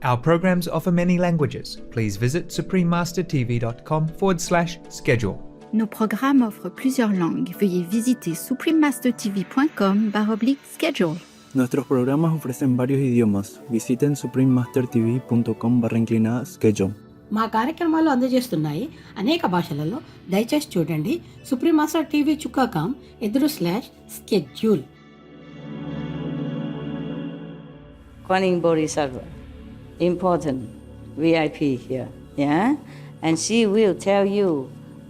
Our programs offer many languages. Please visit suprememastertv.com/schedule. Nos programmes offrent plusieurs langues. Veuillez visiter suprememastertv.com/schedule. Nuestros programas ofrecen varios idiomas. Visiten suprememastertv.com/schedule. మా కార్యక్రమాలు అందజేస్తున్నాయి అనేక భాషలలో. దయచేసి చూడండి suprememastertv.com/schedule. Guanyin Bodhisattva, important VIP here, yeah? And she will tell you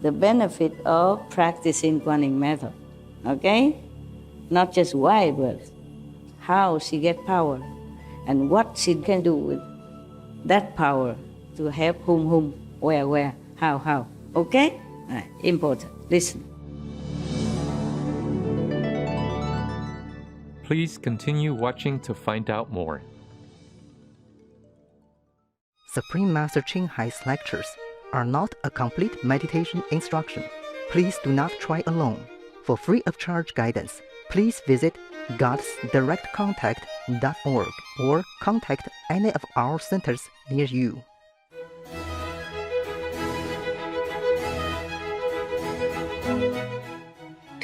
the benefit of practicing Quan Yin Method, okay? Not just why, but how she get power and what she can do with that power to help whom, where, how, okay? Important, listen. Please continue watching to find out more. Supreme Master Ching Hai's lectures are not a complete meditation instruction. Please do not try alone. For free of charge guidance, please visit godsdirectcontact.org or contact any of our centers near you.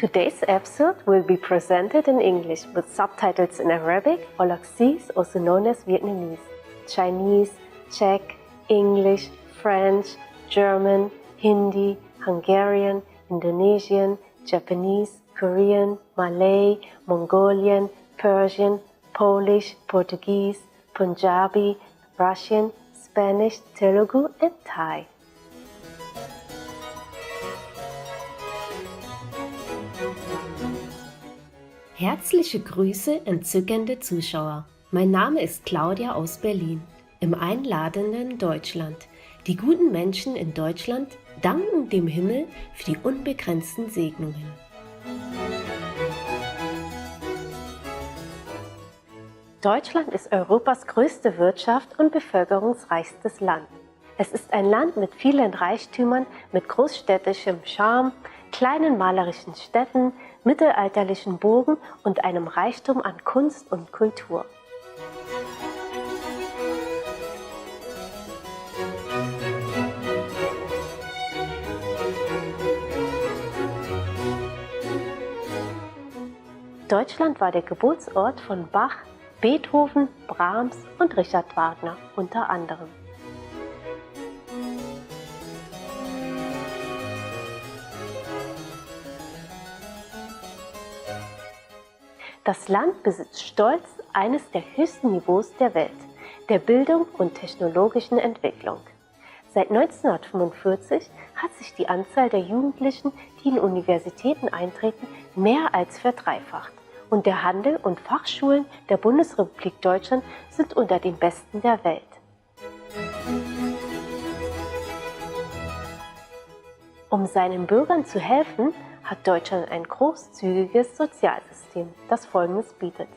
Today's episode will be presented in English with subtitles in Arabic, Aulacese, also known as Vietnamese, Chinese, Czech, English, French, German, Hindi, Hungarian, Indonesian, Japanese, Korean, Malay, Mongolian, Persian, Polish, Portuguese, Punjabi, Russian, Spanish, Telugu, and Thai. Herzliche Grüße, entzückende Zuschauer. Mein Name ist Claudia aus Berlin, im einladenden Deutschland. Die guten Menschen in Deutschland danken dem Himmel für die unbegrenzten Segnungen. Deutschland ist Europas größte Wirtschaft und bevölkerungsreichstes Land. Es ist ein Land mit vielen Reichtümern, mit großstädtischem Charme, kleinen malerischen Städten, mittelalterlichen Burgen und einem Reichtum an Kunst und Kultur. Deutschland war der Geburtsort von Bach, Beethoven, Brahms und Richard Wagner unter anderem. Das Land besitzt stolz eines der höchsten Niveaus der Welt, der Bildung und technologischen Entwicklung. Seit 1945 hat sich die Anzahl der Jugendlichen, die in Universitäten eintreten, mehr als verdreifacht. Und der Handel und Fachschulen der Bundesrepublik Deutschland sind unter den besten der Welt. Um seinen Bürgern zu helfen, hat Deutschland ein großzügiges Sozialsystem, das Folgendes bietet: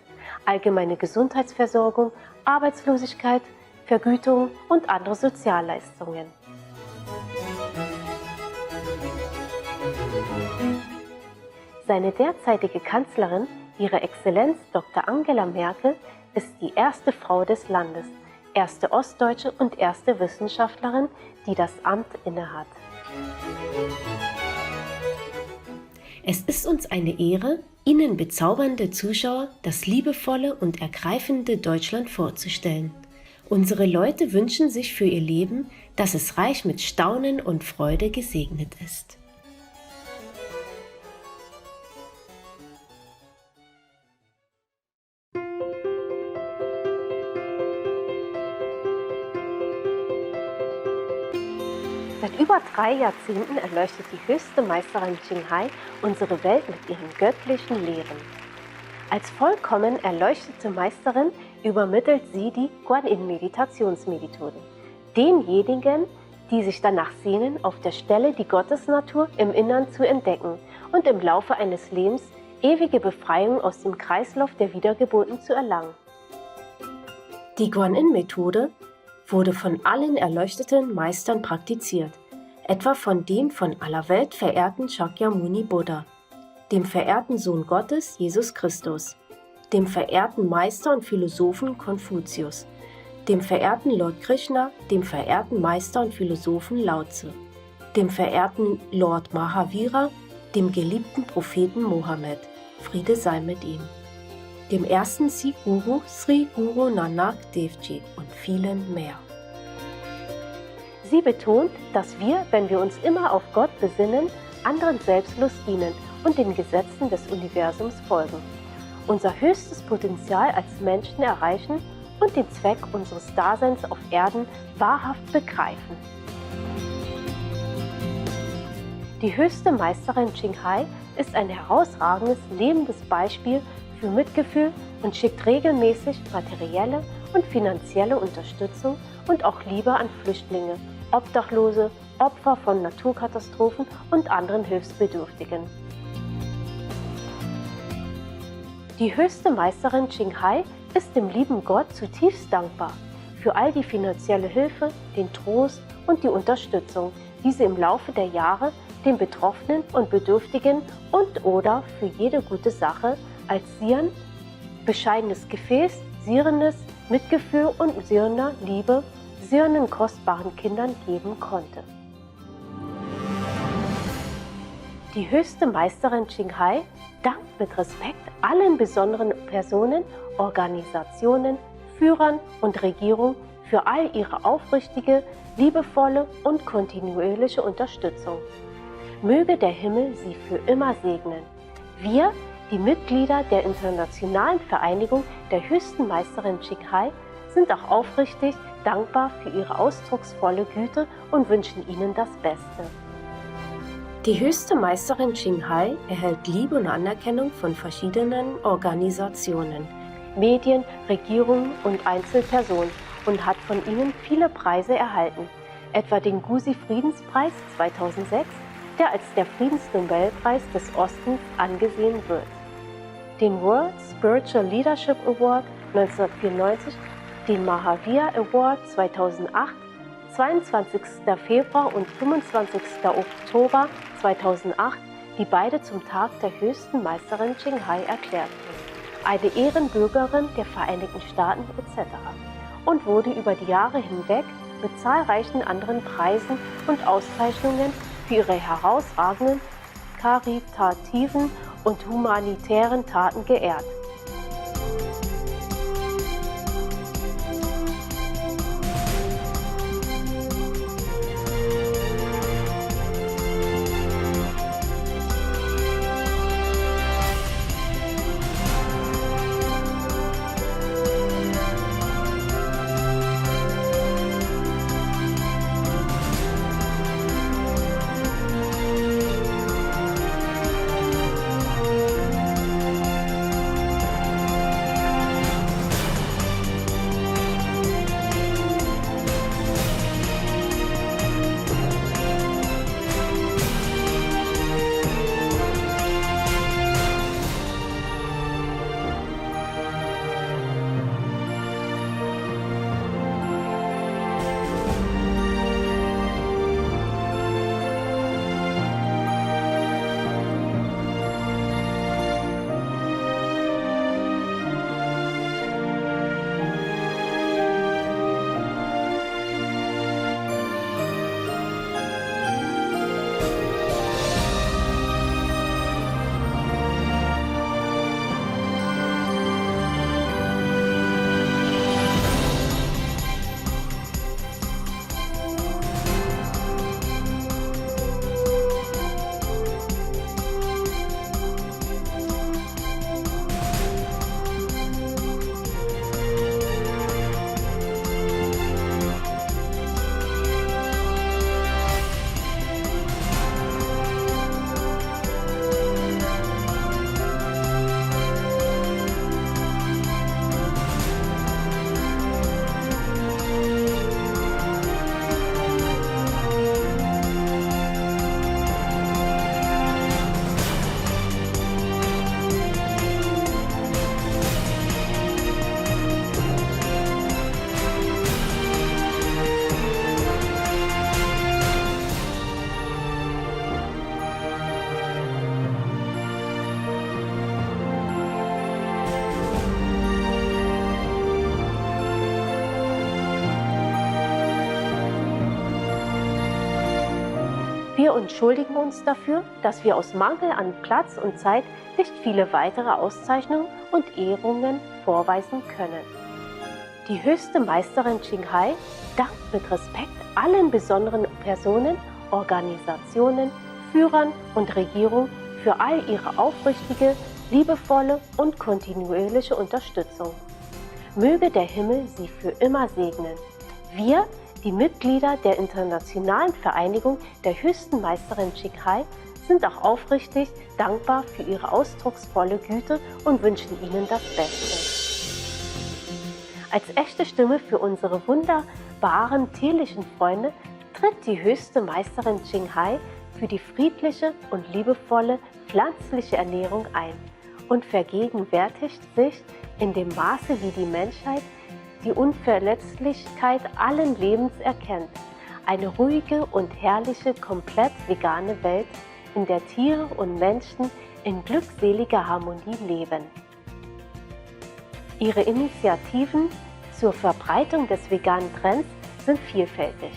allgemeine Gesundheitsversorgung, Arbeitslosigkeit, Vergütung und andere Sozialleistungen. Seine derzeitige Kanzlerin, Ihre Exzellenz Dr. Angela Merkel, ist die erste Frau des Landes, erste Ostdeutsche und erste Wissenschaftlerin, die das Amt innehat. Es ist uns eine Ehre, Ihnen bezaubernde Zuschauer das liebevolle und ergreifende Deutschland vorzustellen. Unsere Leute wünschen sich für ihr Leben, dass es reich mit Staunen und Freude gesegnet ist. Seit über 3 Jahrzehnten erleuchtet die höchste Meisterin Ching Hai unsere Welt mit ihren göttlichen Lehren. Als vollkommen erleuchtete Meisterin übermittelt sie die Quan Yin Meditationsmethode, denjenigen, die sich danach sehnen, auf der Stelle die Gottesnatur im Innern zu entdecken und im Laufe eines Lebens ewige Befreiung aus dem Kreislauf der Wiedergeburten zu erlangen. Die Quan Yin Methode wurde von allen erleuchteten Meistern praktiziert, etwa von dem von aller Welt verehrten Shakyamuni Buddha, dem verehrten Sohn Gottes Jesus Christus, dem verehrten Meister und Philosophen Konfuzius, dem verehrten Lord Krishna, dem verehrten Meister und Philosophen Lao Tzu, dem verehrten Lord Mahavira, dem geliebten Propheten Mohammed, Friede sei mit ihm, dem ersten Sikh-Guru Sri Guru Nanak Dev Ji und vielen mehr. Sie betont, dass wir, wenn wir uns immer auf Gott besinnen, anderen selbstlos dienen und den Gesetzen des Universums folgen, unser höchstes Potenzial als Menschen erreichen und den Zweck unseres Daseins auf Erden wahrhaft begreifen. Die höchste Meisterin Qinghai ist ein herausragendes, lebendes Beispiel für Mitgefühl und schickt regelmäßig materielle und finanzielle Unterstützung und auch Liebe an Flüchtlinge, Obdachlose, Opfer von Naturkatastrophen und anderen Hilfsbedürftigen. Die höchste Meisterin Qinghai ist dem lieben Gott zutiefst dankbar für all die finanzielle Hilfe, den Trost und die Unterstützung, die sie im Laufe der Jahre den Betroffenen und Bedürftigen und/oder für jede gute Sache als Siren, bescheidenes Gefäß, sierendes Mitgefühl und sierener Liebe, sierenden kostbaren Kindern geben konnte. Die höchste Meisterin Qinghai dankt mit Respekt allen besonderen Personen, Organisationen, Führern und Regierungen für all ihre aufrichtige, liebevolle und kontinuierliche Unterstützung. Möge der Himmel sie für immer segnen. Wir, die Mitglieder der Internationalen Vereinigung der höchsten Meisterin Qinghai, sind auch aufrichtig dankbar für ihre ausdrucksvolle Güte und wünschen ihnen das Beste. Die höchste Meisterin Qinghai erhält Liebe und Anerkennung von verschiedenen Organisationen, Medien, Regierungen und Einzelpersonen und hat von ihnen viele Preise erhalten, etwa den Gusi-Friedenspreis 2006, der als der Friedensnobelpreis des Ostens angesehen wird, den World Spiritual Leadership Award 1994, den Mahavir Award 2008, 22. Februar und 25. Oktober 2008, die beide zum Tag der höchsten Meisterin Qinghai erklärt wurden, eine Ehrenbürgerin der Vereinigten Staaten etc. und wurde über die Jahre hinweg mit zahlreichen anderen Preisen und Auszeichnungen für ihre herausragenden, karitativen und humanitären Taten geehrt. Wir entschuldigen uns dafür, dass wir aus Mangel an Platz und Zeit nicht viele weitere Auszeichnungen und Ehrungen vorweisen können. Die höchste Meisterin Qinghai dankt mit Respekt allen besonderen Personen, Organisationen, Führern und Regierungen für all ihre aufrichtige, liebevolle und kontinuierliche Unterstützung. Möge der Himmel sie für immer segnen. Wir, die Mitglieder der Internationalen Vereinigung der höchsten Meisterin Qinghai, sind auch aufrichtig dankbar für ihre ausdrucksvolle Güte und wünschen ihnen das Beste. Als echte Stimme für unsere wunderbaren tierlichen Freunde tritt die höchste Meisterin Qinghai für die friedliche und liebevolle pflanzliche Ernährung ein und vergegenwärtigt sich in dem Maße, wie die Menschheit die Unverletzlichkeit allen Lebens erkennt, eine ruhige und herrliche, komplett vegane Welt, in der Tiere und Menschen in glückseliger Harmonie leben. Ihre Initiativen zur Verbreitung des veganen Trends sind vielfältig.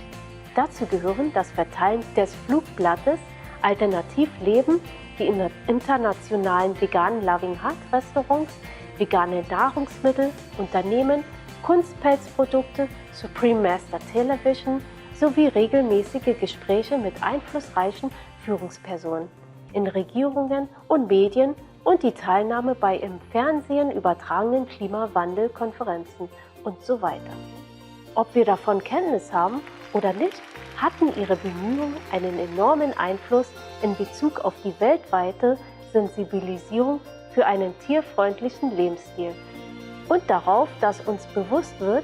Dazu gehören das Verteilen des Flugblattes Alternativleben, die internationalen veganen Loving Heart Restaurants, vegane Nahrungsmittel, Unternehmen, Kunstpelzprodukte, Supreme Master Television sowie regelmäßige Gespräche mit einflussreichen Führungspersonen in Regierungen und Medien und die Teilnahme bei im Fernsehen übertragenen Klimawandelkonferenzen und so weiter. Ob wir davon Kenntnis haben oder nicht, hatten ihre Bemühungen einen enormen Einfluss in Bezug auf die weltweite Sensibilisierung für einen tierfreundlichen Lebensstil und darauf, dass uns bewusst wird,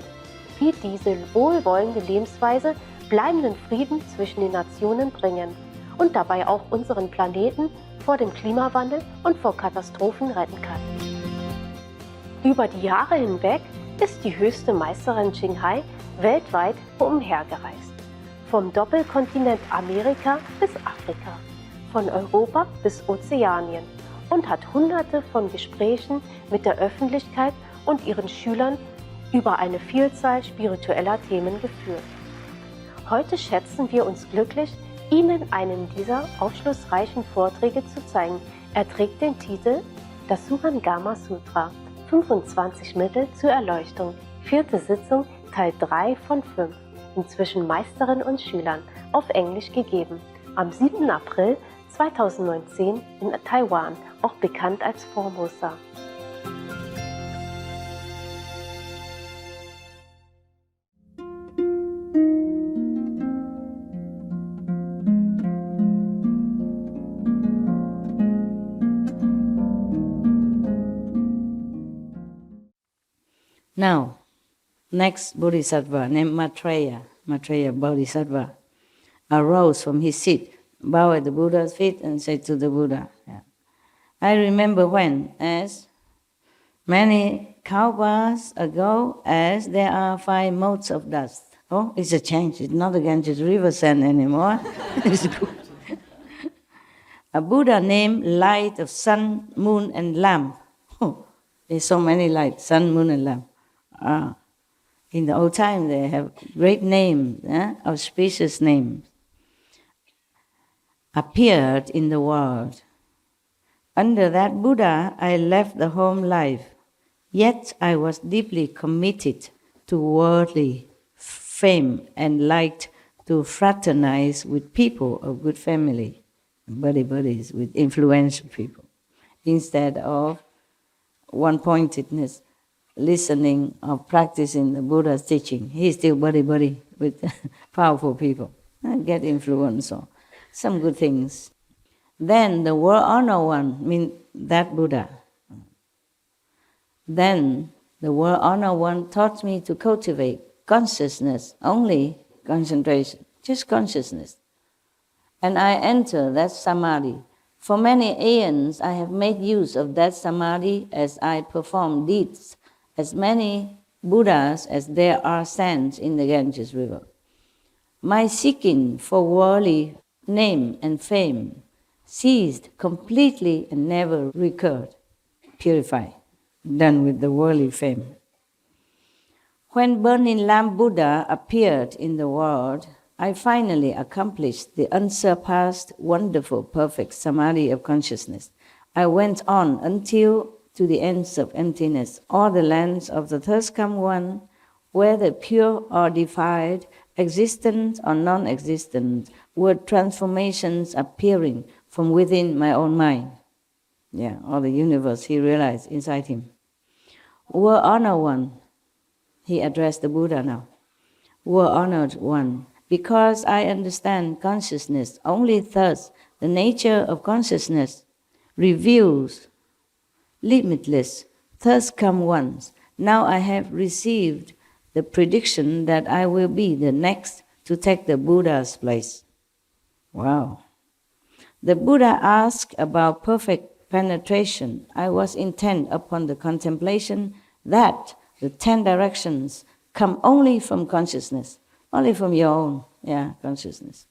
wie diese wohlwollende Lebensweise bleibenden Frieden zwischen den Nationen bringen und dabei auch unseren Planeten vor dem Klimawandel und vor Katastrophen retten kann. Über die Jahre hinweg ist die höchste Meisterin Qinghai weltweit umhergereist. Vom Doppelkontinent Amerika bis Afrika, von Europa bis Ozeanien und hat Hunderte von Gesprächen mit der Öffentlichkeit und ihren Schülern über eine Vielzahl spiritueller Themen geführt. Heute schätzen wir uns glücklich, Ihnen einen dieser aufschlussreichen Vorträge zu zeigen. Er trägt den Titel Das Surangama Sutra, 25 Mittel zur Erleuchtung, 4. Sitzung, Teil 3 von 5, inzwischen Meisterin und Schülern, auf Englisch gegeben, am 7. April 2019 in Taiwan, auch bekannt als Formosa. Now, next Bodhisattva named Maitreya Bodhisattva, arose from his seat, bowed at the Buddha's feet and said to the Buddha, I remember when, as many kalpas ago, as there are 5 motes of dust. Oh, it's a change. It's not again just river sand anymore. It's good. A Buddha named Light of Sun, Moon and Lamp. Oh, there's so many lights, sun, moon and lamp. In the old time they have great names, auspicious names, appeared in the world. Under that Buddha I left the home life, yet I was deeply committed to worldly fame and liked to fraternize with people of good family, buddies, with influential people, instead of one-pointedness, listening or practicing the Buddha's teaching. He's still buddy with powerful people. Get influence or some good things. Then the world honor one, mean that Buddha. Then the world honor one taught me to cultivate consciousness, only concentration, just consciousness. And I enter that samadhi. For many aeons I have made use of that samadhi as I perform deeds, as many Buddhas as there are sands in the Ganges River. My seeking for worldly name and fame ceased completely and never recurred. Purified, done with the worldly fame. When Burning Lamp Buddha appeared in the world, I finally accomplished the unsurpassed, wonderful, perfect samadhi of consciousness. I went on until to the ends of emptiness, all the lands of the thirst come one, whether pure or defiled, existent or non-existent, were transformations appearing from within my own mind. Yeah, all the universe he realized inside him. Were honored one, he addressed the Buddha now. Were honored one, because I understand consciousness, only thus the nature of consciousness reveals limitless, thus come ones. Now I have received the prediction that I will be the next to take the Buddha's place. Wow. The Buddha asked about perfect penetration. I was intent upon the contemplation that the 10 directions come only from consciousness, only from your own consciousness.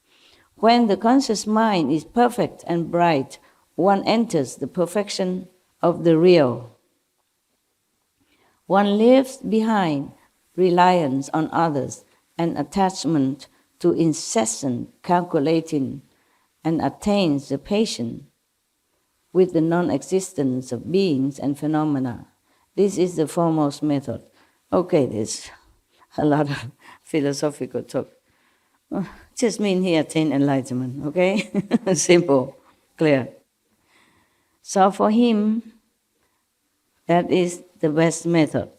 When the conscious mind is perfect and bright, one enters the perfection of the real. One leaves behind reliance on others and attachment to incessant calculating and attains the patience with the non-existence of beings and phenomena. This is the foremost method. Okay, there's a lot of philosophical talk. Just mean he attained enlightenment, okay? Simple, clear. So for him, that is the best method.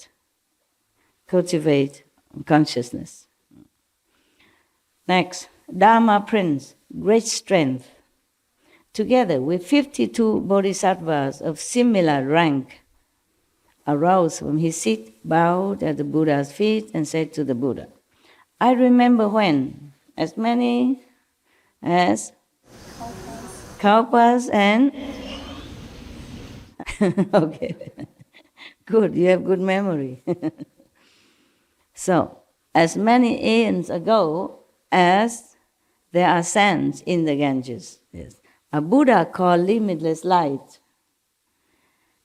Cultivate consciousness. Next, Dharma Prince, great strength. Together with 52 bodhisattvas of similar rank, arose from his seat, bowed at the Buddha's feet, and said to the Buddha, I remember when as many as kalpas and okay, good, you have good memory. So, as many aeons ago as there are sands in the Ganges, yes, a Buddha called Limitless Light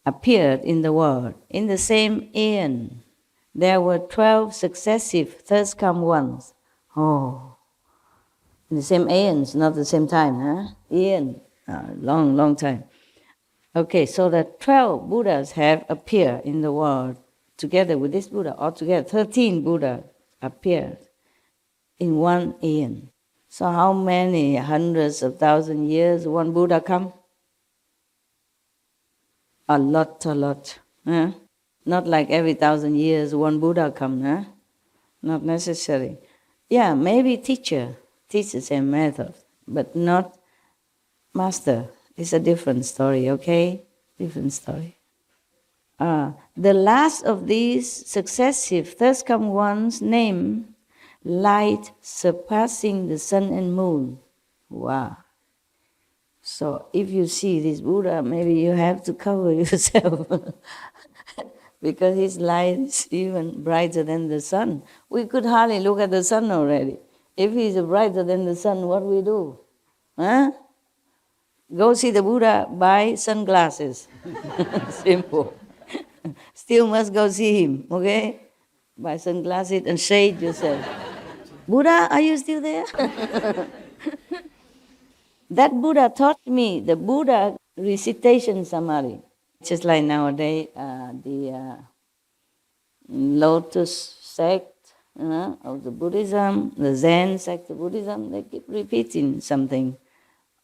appeared in the world. In the same aeon, there were 12 successive thirst come ones. Oh, in the same aeons, not the same time, huh? Aeon, long time. Okay, so the 12 Buddhas have appeared in the world together with this Buddha. Altogether, 13 Buddhas appeared in one aeon. So how many hundreds of thousand years one Buddha come? A lot. Huh? Not like every 1,000 years one Buddha come, huh? Not necessary. Yeah, maybe teacher teaches a method, but not master. It's a different story, okay? Different story. The last of these successive thirst come ones named light surpassing the sun and moon. Wow. So if you see this Buddha, maybe you have to cover yourself because his light is even brighter than the sun. We could hardly look at the sun already. If he's brighter than the sun, what we do? Huh? Go see the Buddha, buy sunglasses. Simple. Still must go see him, okay? Buy sunglasses and shade yourself. Buddha, are you still there? That Buddha taught me the Buddha recitation samadhi. Just like nowadays, the Lotus sect of the Buddhism, the Zen sect of Buddhism, they keep repeating something.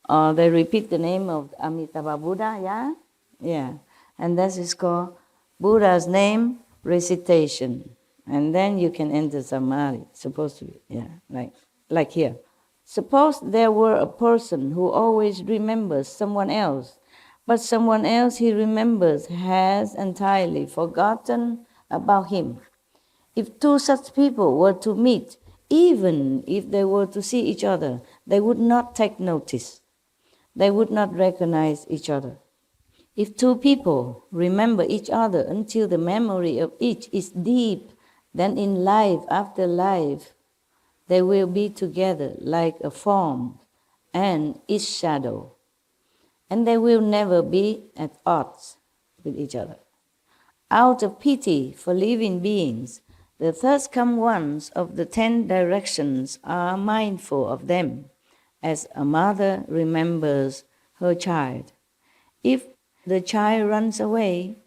Or they repeat the name of Amitabha Buddha, yeah? Yeah. And that is called Buddha's name recitation. And then you can enter samadhi, supposed to be, yeah, like here. Suppose there were a person who always remembers someone else, but someone else he remembers has entirely forgotten about him. If two such people were to meet, even if they were to see each other, they would not take notice. They would not recognize each other. If two people remember each other until the memory of each is deep, then in life after life, they will be together like a form and its shadow. And they will never be at odds with each other. Out of pity for living beings, The thirsty ones of the 10 directions are mindful of them, as a mother remembers her child. If the child runs away,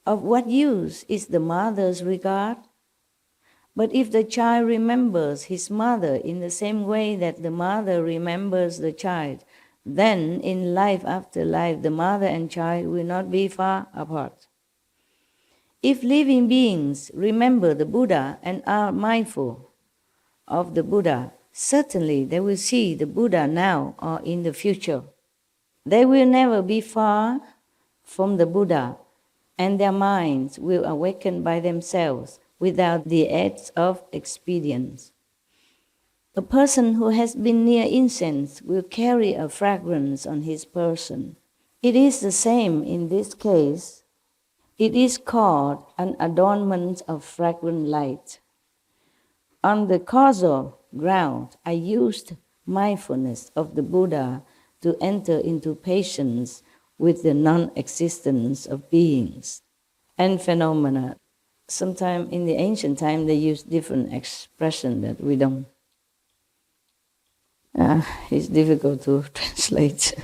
of what use is the mother's regard? But if the child remembers his mother in the same way that the mother remembers the child, then in life after life the mother and child will not be far apart. If living beings remember the Buddha and are mindful of the Buddha, certainly they will see the Buddha now or in the future. They will never be far from the Buddha, and their minds will awaken by themselves without the aid of experience. A person who has been near incense will carry a fragrance on his person. It is the same in this case. It is called an adornment of fragrant light. On the causal ground, I used mindfulness of the Buddha to enter into patience with the non-existence of beings and phenomena. Sometimes in the ancient time they used different expression that we don't. It's difficult to translate.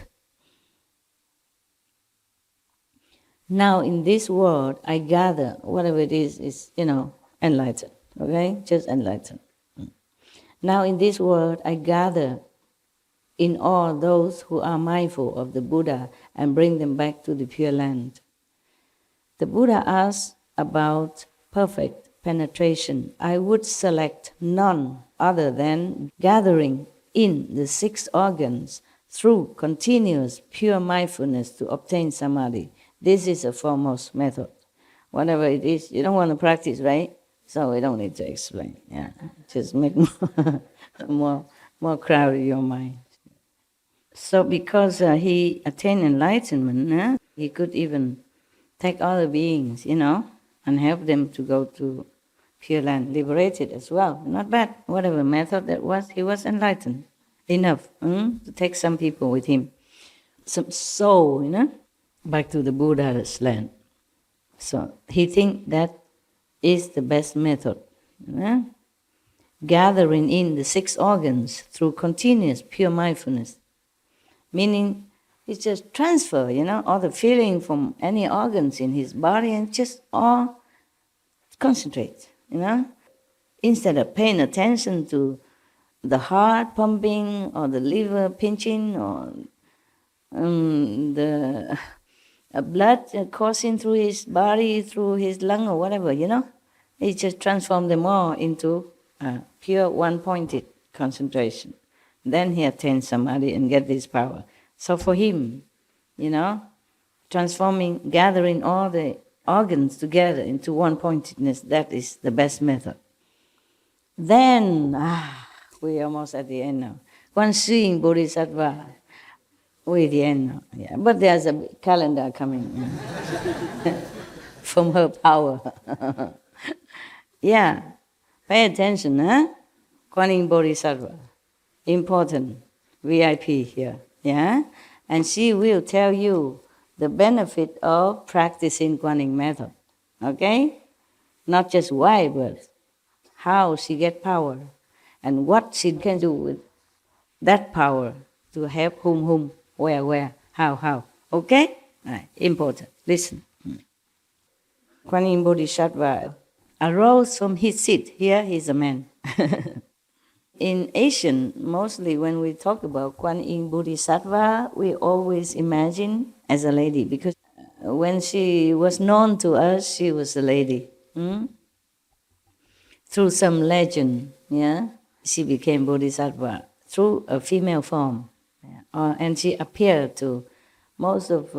Now in this world, I gather whatever it is enlightened. Okay, just enlightened. Now in this world, I gather in all those who are mindful of the Buddha and bring them back to the Pure Land. The Buddha asks about perfect penetration. I would select none other than gathering in the 6 organs through continuous pure mindfulness to obtain samadhi. This is a foremost method. Whatever it is, you don't want to practice, right? So we don't need to explain. Yeah, just make more crowded your mind. So because he attained enlightenment, he could even take other beings, and help them to go to Pure Land, liberated as well. Not bad. Whatever method that was, he was enlightened enough to take some people with him. Some soul, back to the Buddha's land. So he thinks that is the best method. Gathering in the 6 organs through continuous pure mindfulness. Meaning, it's just transfer, all the feeling from any organs in his body and just all concentrate, Instead of paying attention to the heart pumping or the liver pinching or the blood coursing through his body, through his lung or whatever, he just transformed them all into pure one-pointed concentration. Then he attains samadhi and get this power. So for him, transforming, gathering all the organs together into one-pointedness, that is the best method. Then, we're almost at the end now. Quan Yin Bodhisattva, we're at the end now. Yeah, but there's a calendar coming from her power. Yeah, pay attention, Quan Yin Bodhisattva, important VIP here, yeah? And she will tell you the benefit of practicing Quan Yin Method, okay? Not just why, but how she get power and what she can do with that power to help whom, where, how, okay? Right, important, listen. Quan Yin Bodhisattva arose from his seat. Here he's a man. In Asian, mostly when we talk about Quan Yin Bodhisattva, we always imagine as a lady, because when she was known to us, she was a lady. Through some legend, she became Bodhisattva through a female form. And she appeared to most of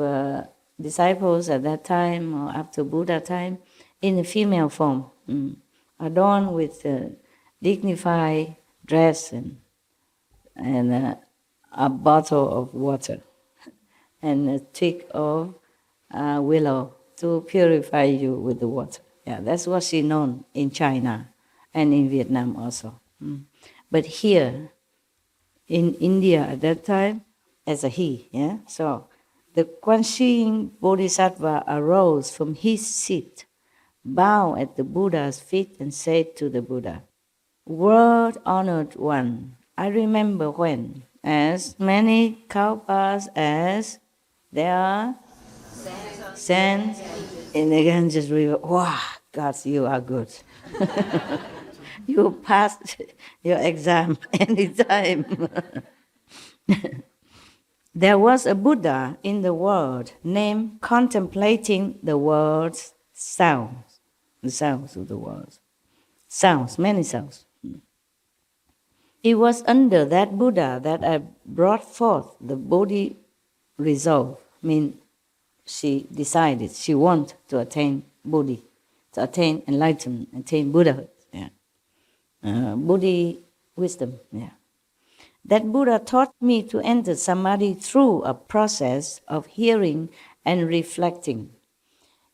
disciples at that time or after Buddha time in a female form, adorned with dignified dress and a bottle of water and a twig of willow to purify you with the water. Yeah, that's what she known in China and in Vietnam also. But here in India at that time, as a he, so the Quan Yin Bodhisattva arose from his seat, bowed at the Buddha's feet and said to the Buddha, "World honored one, I remember when, as many kalpas as there are sands in the Ganges River." Wow, God, you are good. You passed your exam anytime. There was a Buddha in the world named Contemplating the world's sounds, the sounds of the world. Sounds, many sounds. It was under that Buddha that I brought forth the Bodhi resolve. I mean, she decided she wanted to attain Bodhi, to attain enlightenment, attain Buddhahood. Yeah. Bodhi wisdom. Yeah. That Buddha taught me to enter samadhi through a process of hearing and reflecting.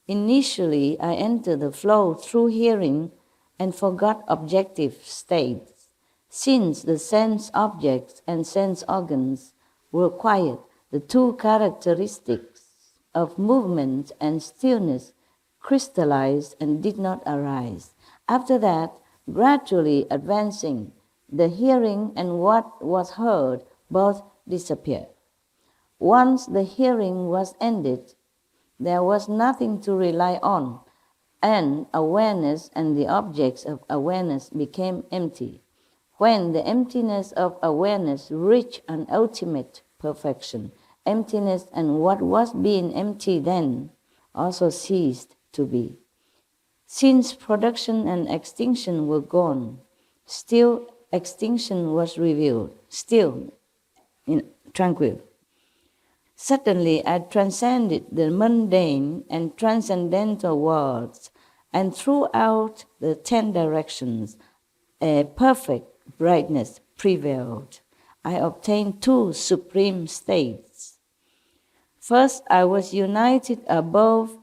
Initially, I entered the flow through hearing and forgot objective states. Since the sense objects and sense organs were quiet, the two characteristics of movement and stillness crystallized and did not arise. After that, gradually advancing, the hearing and what was heard both disappeared. Once the hearing was ended, there was nothing to rely on, and awareness and the objects of awareness became empty. When the emptiness of awareness reached an ultimate perfection, emptiness and what was being empty then also ceased to be. Since production and extinction were gone, still extinction was revealed, still tranquil. Suddenly I transcended the mundane and transcendental worlds, and throughout the 10 directions, a perfect brightness prevailed. I obtained two supreme states. First, I was united above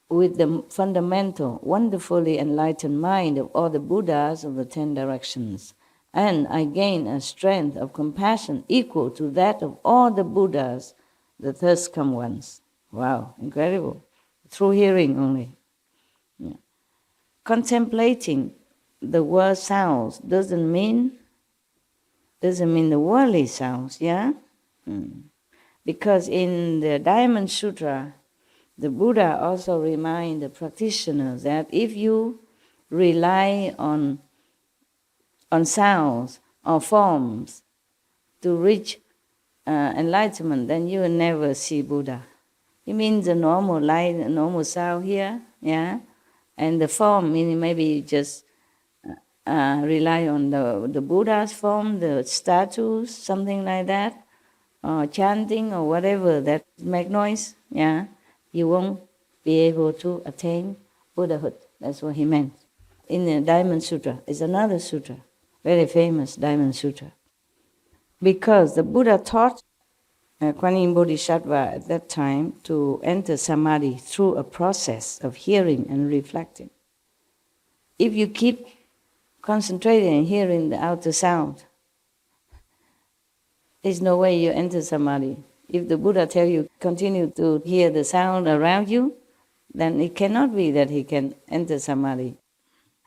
with the fundamental, wonderfully enlightened mind of all the Buddhas of the 10 directions, and I gained a strength of compassion equal to that of all the Buddhas, the first come ones. Wow, incredible. Through hearing only. Yeah. Contemplating the world sounds doesn't mean the worldly sounds, yeah? Because in the Diamond Sutra, the Buddha also reminds the practitioners that if you rely on sounds or forms to reach enlightenment, then you will never see Buddha. It means the normal light, the normal sound here, yeah? And the form, meaning maybe you just rely on the Buddha's form, the statues, something like that, or chanting or whatever that make noise, yeah? You won't be able to attain Buddhahood. That's what he meant. In the Diamond Sutra, it's another sutra, very famous Diamond Sutra. Because the Buddha taught Quan Yin Bodhisattva at that time to enter samadhi through a process of hearing and reflecting. If you keep concentrating and hearing the outer sound, there's no way you enter samadhi. If the Buddha tells you continue to hear the sound around you, then it cannot be that he can enter samadhi.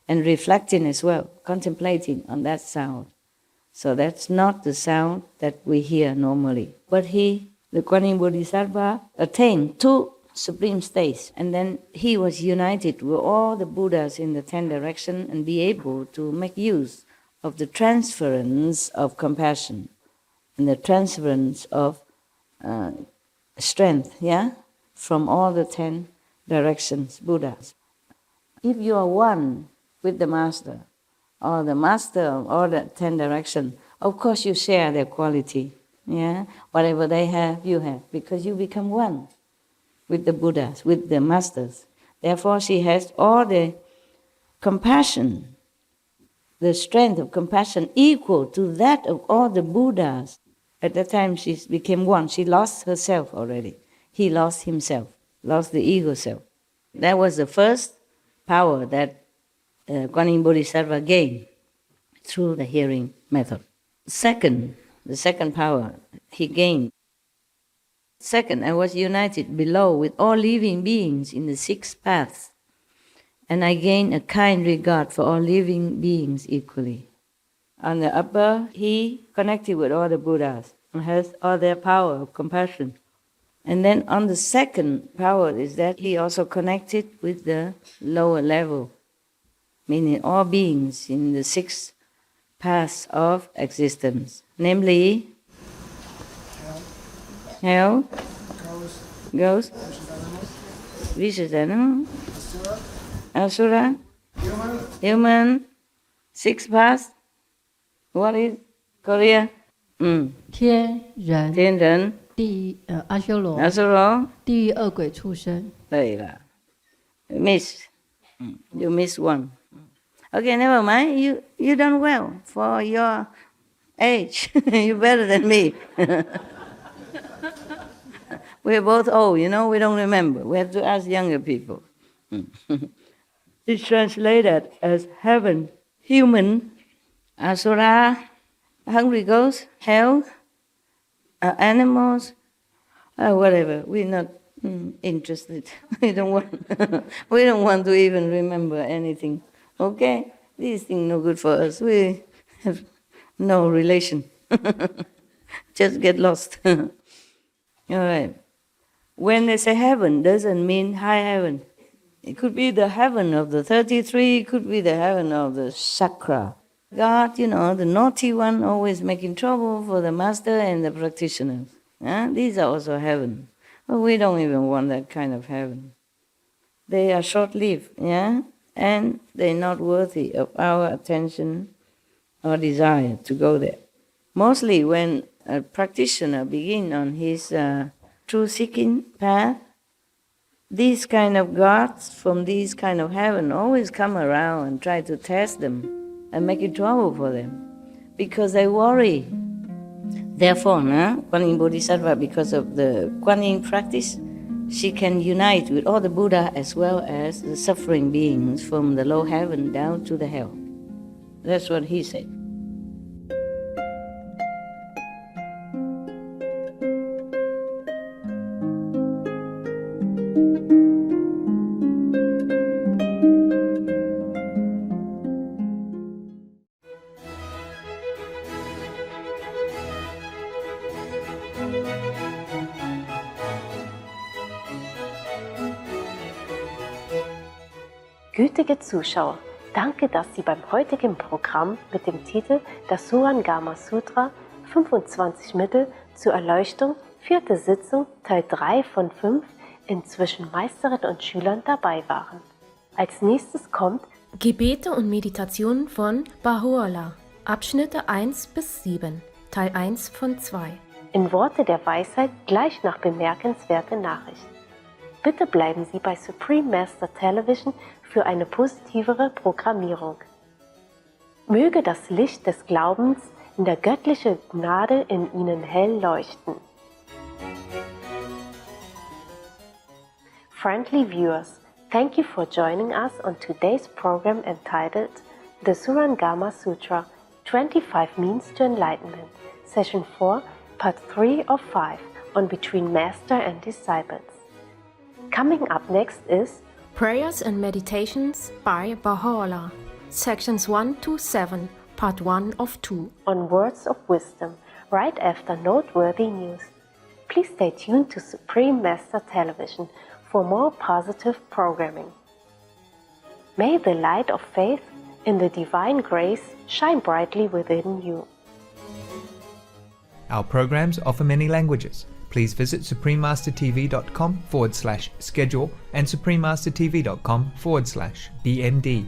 And reflecting as well, contemplating on that sound. So that's not the sound that we hear normally. But the Quan Yin Bodhisattva, attained two supreme states, and then he was united with all the Buddhas in the 10 directions and be able to make use of the transference of compassion and the transference of strength, yeah, from all the 10 directions, Buddhas. If you are one with the Master, or the Master of all the 10 directions, of course you share their quality, yeah. Whatever they have, you have, because you become one with the Buddhas, with the Masters. Therefore, she has all the compassion, the strength of compassion equal to that of all the Buddhas. At that time, she became one. She lost herself already. He lost himself, lost the ego self. That was the first power that Quan Yin Bodhisattva gained through the hearing method. The second power he gained. Second, I was united below with all living beings in the 6 paths. and I gain a kind regard for all living beings equally. On the upper, he connected with all the Buddhas and has all their power of compassion. And then on the second power is that he also connected with the lower level, meaning all beings in the 6 paths of existence, namely hell, ghost, vicious animal, asura, human, 6 paths. What is Korea? 天人、天人、阿修罗、地狱、恶鬼、畜生。对了 ，miss， you miss one. Okay, never mind. You done well for your age. You're better than me. We're both old, you know. We don't remember. We have to ask younger people. It's translated as heaven, human, asura, hungry ghosts, hell, animals, whatever. We're not interested. We don't want to even remember anything. Okay? These things no good for us. We have no relation. Just get lost. All right. When they say heaven, doesn't mean high heaven. It could be the heaven of the 33, it could be the heaven of the chakra. God, you know, the naughty one, always making trouble for the master and the practitioners. These are also heaven. But we don't even want that kind of heaven. They are short-lived, and they're not worthy of our attention or desire to go there. Mostly when a practitioner begins on his truth-seeking path, these kind of gods from these kind of heaven always come around and try to test them and make it trouble for them because they worry. Therefore, Quan Yin Bodhisattva, because of the Quan Yin practice, she can unite with all the Buddha as well as the suffering beings from the low heaven down to the hell. That's what he said. Gütige Zuschauer, danke, dass Sie beim heutigen Programm mit dem Titel Das Surangama Sutra 25 Mittel zur Erleuchtung, 4. Sitzung, Teil 3 von 5, inzwischen Meisterin und Schülern dabei waren. Als nächstes kommt Gebete und Meditationen von Baha'u'llah, Abschnitte 1 bis 7, Teil 1 von 2. In Worte der Weisheit gleich nach bemerkenswerte Nachricht. Bitte bleiben Sie bei Supreme Master Television für eine positivere Programmierung. Möge das Licht des Glaubens in der göttlichen Gnade in Ihnen hell leuchten. Friendly viewers, thank you for joining us on today's program entitled The Surangama Sutra, 25 Means to Enlightenment, Session 4, Part 3 of 5, on Between Master and Disciples. Coming up next is Prayers and Meditations by Baha'u'llah, Sections 1 to 7, Part 1 of 2, on Words of Wisdom, right after noteworthy news. Please stay tuned to Supreme Master Television for more positive programming. May the light of faith in the divine grace shine brightly within you. Our programs offer many languages. Please visit suprememastertv.com/schedule and suprememastertv.com/BMD.